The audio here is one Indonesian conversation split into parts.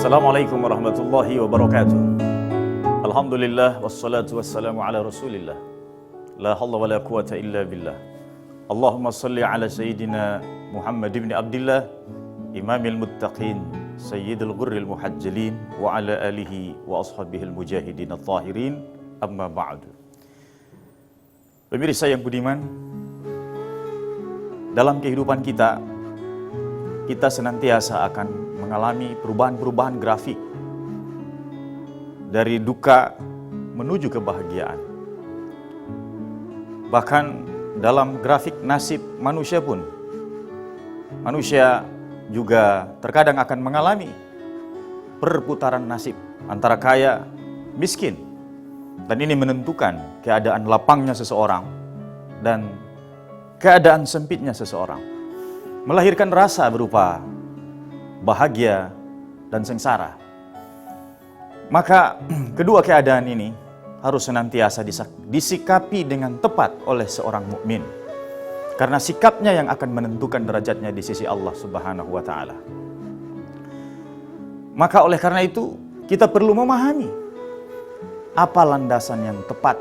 Assalamualaikum warahmatullahi wabarakatuh. Alhamdulillah wassalatu wassalamu ala Rasulillah. La hawla wala quwata illa billah. Allahumma salli ala sayyidina Muhammad ibn Abdullah, imamil muttaqin, sayyidil ghurril muhajjalin, wa ala alihi wa ashabihil mujahidin al-zahirin, amma ba'du. Pemirsa yang budiman, dalam kehidupan kita senantiasa akan mengalami perubahan-perubahan grafik dari duka menuju kebahagiaan. Bahkan dalam grafik nasib manusia pun, manusia juga terkadang akan mengalami perputaran nasib antara kaya, miskin. Dan ini menentukan keadaan lapangnya seseorang dan keadaan sempitnya seseorang. Melahirkan rasa berupa bahagia dan sengsara. Maka kedua keadaan ini harus senantiasa disikapi dengan tepat oleh seorang mukmin. Karena sikapnya yang akan menentukan derajatnya di sisi Allah Subhanahu wa taala. Maka oleh karena itu kita perlu memahami apa landasan yang tepat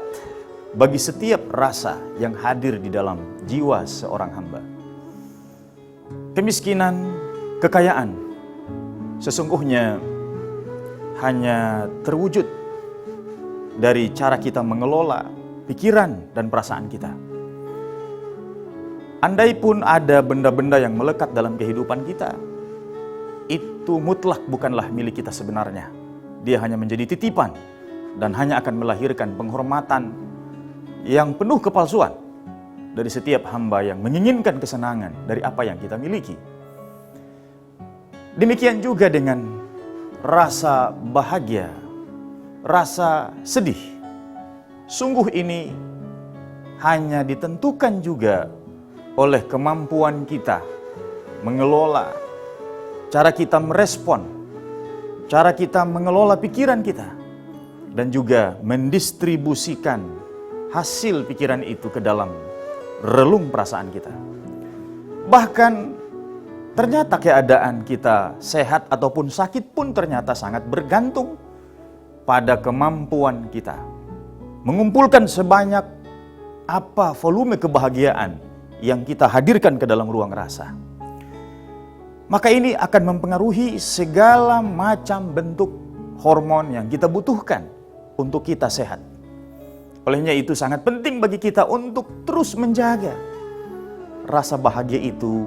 bagi setiap rasa yang hadir di dalam jiwa seorang hamba. Kemiskinan, kekayaan sesungguhnya hanya terwujud dari cara kita mengelola pikiran dan perasaan kita. Andai pun ada benda-benda yang melekat dalam kehidupan kita, itu mutlak bukanlah milik kita sebenarnya. Dia hanya menjadi titipan dan hanya akan melahirkan penghormatan yang penuh kepalsuan dari setiap hamba yang menginginkan kesenangan dari apa yang kita miliki. Demikian juga dengan rasa bahagia, rasa sedih. Sungguh ini hanya ditentukan juga oleh kemampuan kita mengelola, cara kita merespon, cara kita mengelola pikiran kita, dan juga mendistribusikan hasil pikiran itu ke dalam relung perasaan kita. Bahkan ternyata keadaan kita sehat ataupun sakit pun ternyata sangat bergantung pada kemampuan kita mengumpulkan sebanyak apa volume kebahagiaan yang kita hadirkan ke dalam ruang rasa. Maka ini akan mempengaruhi segala macam bentuk hormon yang kita butuhkan untuk kita sehat. Olehnya itu sangat penting bagi kita untuk terus menjaga rasa bahagia itu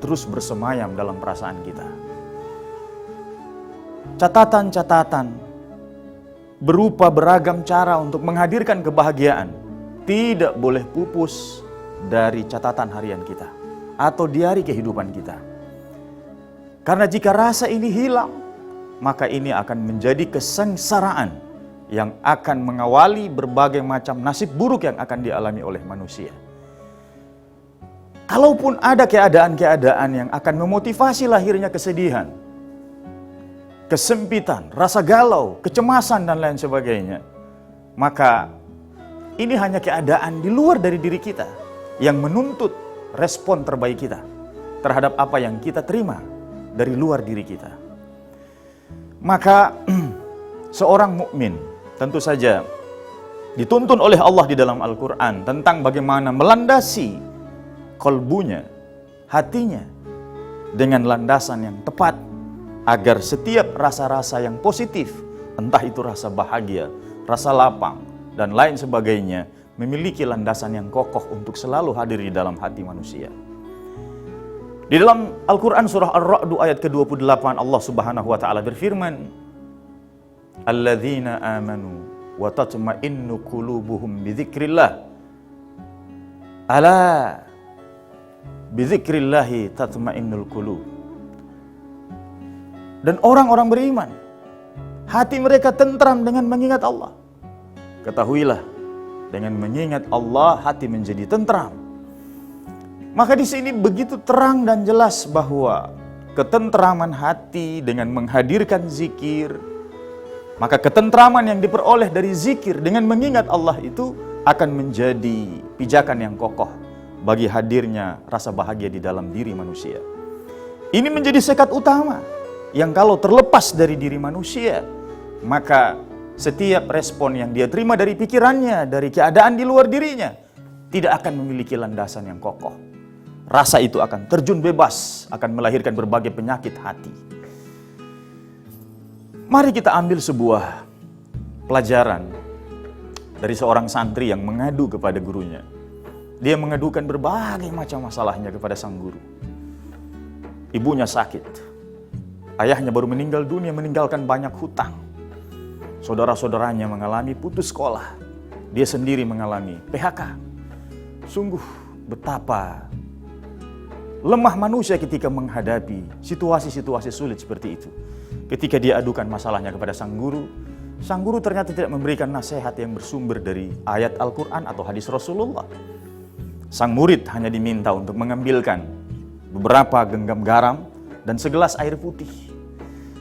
terus bersemayam dalam perasaan kita. Catatan-catatan berupa beragam cara untuk menghadirkan kebahagiaan tidak boleh pupus dari catatan harian kita atau diari kehidupan kita. Karena jika rasa ini hilang, maka ini akan menjadi kesengsaraan yang akan mengawali berbagai macam nasib buruk yang akan dialami oleh manusia. Kalaupun ada keadaan-keadaan yang akan memotivasi lahirnya kesedihan, kesempitan, rasa galau, kecemasan dan lain sebagainya, maka ini hanya keadaan di luar dari diri kita yang menuntut respon terbaik kita terhadap apa yang kita terima dari luar diri kita. Maka seorang mukmin tentu saja dituntun oleh Allah di dalam Al-Quran tentang bagaimana melandasi kolbunya, hatinya dengan landasan yang tepat agar setiap rasa-rasa yang positif, entah itu rasa bahagia, rasa lapang, dan lain sebagainya, memiliki landasan yang kokoh untuk selalu hadir di dalam hati manusia. Di dalam Al-Quran surah Ar-Ra'd ayat ke-28 Allah Subhanahu wa taala berfirman, "Alladzina amanu wa tatma'innu qulubuhum bidzikrillah." Ala bidzikrillahi tatma'innul qulub. Dan orang-orang beriman, hati mereka tentram dengan mengingat Allah. Ketahuilah, dengan mengingat Allah hati menjadi tentram. Maka di sini begitu terang dan jelas bahwa ketentraman hati dengan menghadirkan zikir, maka ketentraman yang diperoleh dari zikir dengan mengingat Allah itu akan menjadi pijakan yang kokoh bagi hadirnya rasa bahagia di dalam diri manusia. Ini menjadi sekat utama yang kalau terlepas dari diri manusia, maka setiap respon yang dia terima dari pikirannya, dari keadaan di luar dirinya, tidak akan memiliki landasan yang kokoh. Rasa itu akan terjun bebas, akan melahirkan berbagai penyakit hati. Mari kita ambil sebuah pelajaran dari seorang santri yang mengadu kepada gurunya. Dia mengadukan berbagai macam masalahnya kepada sang guru. Ibunya sakit. Ayahnya baru meninggal dunia, meninggalkan banyak hutang. Saudara-saudaranya mengalami putus sekolah. Dia sendiri mengalami PHK. Sungguh betapa lemah manusia ketika menghadapi situasi-situasi sulit seperti itu. Ketika dia adukan masalahnya kepada sang guru ternyata tidak memberikan nasihat yang bersumber dari ayat Al-Quran atau hadis Rasulullah. Sang murid hanya diminta untuk mengambilkan beberapa genggam garam dan segelas air putih.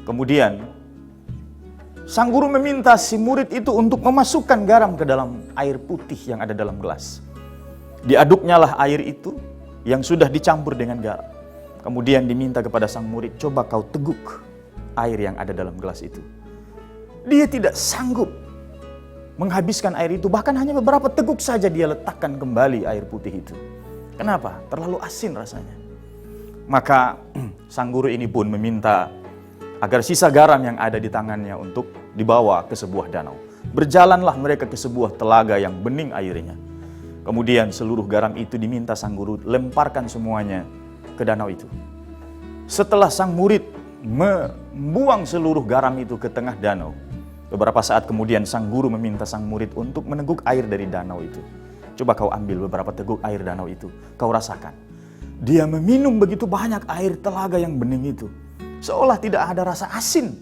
Kemudian sang guru meminta si murid itu untuk memasukkan garam ke dalam air putih yang ada dalam gelas. Diaduknyalah air itu yang sudah dicampur dengan garam. Kemudian diminta kepada sang murid, coba kau teguk air yang ada dalam gelas itu. Dia tidak sanggup menghabiskan air itu, bahkan hanya beberapa teguk saja dia letakkan kembali air putih itu. Kenapa? Terlalu asin rasanya. Maka sang guru ini pun meminta agar sisa garam yang ada di tangannya untuk dibawa ke sebuah danau. Berjalanlah mereka ke sebuah telaga yang bening airnya. Kemudian seluruh garam itu diminta sang guru lemparkan semuanya ke danau itu. Setelah sang murid membuang seluruh garam itu ke tengah danau, beberapa saat kemudian sang guru meminta sang murid untuk meneguk air dari danau itu. Coba kau ambil beberapa teguk air danau itu, kau rasakan. Dia meminum begitu banyak air telaga yang bening itu, seolah tidak ada rasa asin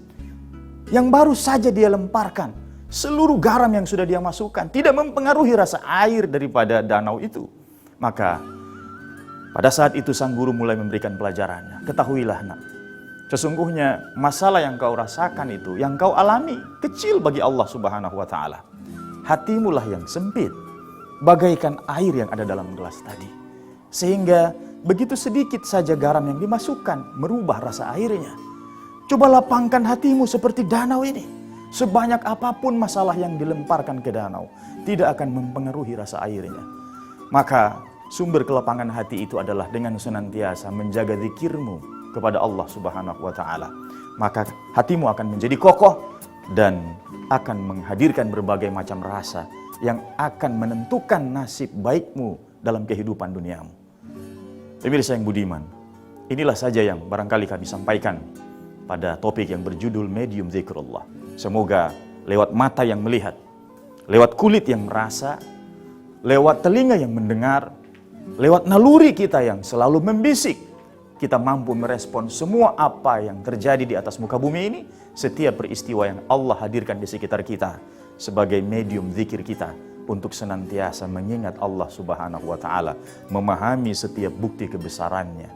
yang baru saja dia lemparkan. Seluruh garam yang sudah dia masukkan tidak mempengaruhi rasa air daripada danau itu. Maka pada saat itu sang guru mulai memberikan pelajarannya. Ketahuilah nak, sesungguhnya masalah yang kau rasakan itu, yang kau alami, kecil bagi Allah Subhanahu wa Ta'ala. Hatimulah yang sempit, bagaikan air yang ada dalam gelas tadi. Sehingga begitu sedikit saja garam yang dimasukkan merubah rasa airnya. Coba lapangkan hatimu seperti danau ini. Sebanyak apapun masalah yang dilemparkan ke danau, tidak akan mempengaruhi rasa airnya. Maka sumber kelapangan hati itu adalah dengan senantiasa menjaga zikirmu kepada Allah Subhanahu wa Ta'ala. Maka hatimu akan menjadi kokoh dan akan menghadirkan berbagai macam rasa yang akan menentukan nasib baikmu dalam kehidupan duniamu. Pemirsa yang budiman, inilah saja yang barangkali kami sampaikan pada topik yang berjudul Medium Zikrullah. Semoga lewat mata yang melihat, lewat kulit yang merasa, lewat telinga yang mendengar, lewat naluri kita yang selalu membisik, kita mampu merespon semua apa yang terjadi di atas muka bumi ini, setiap peristiwa yang Allah hadirkan di sekitar kita sebagai medium zikir kita untuk senantiasa mengingat Allah Subhanahu wa Ta'ala, memahami setiap bukti kebesarannya.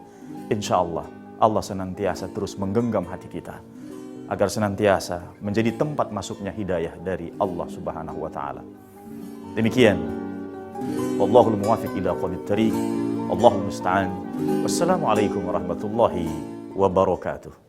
Insya Allah, Allah senantiasa terus menggenggam hati kita agar senantiasa menjadi tempat masuknya hidayah dari Allah Subhanahu wa Ta'ala. Demikian, wallahul muwafiq ila aqwamit thariq. Allahul musta'an. Wassalamualaikum warahmatullahi wabarakatuh.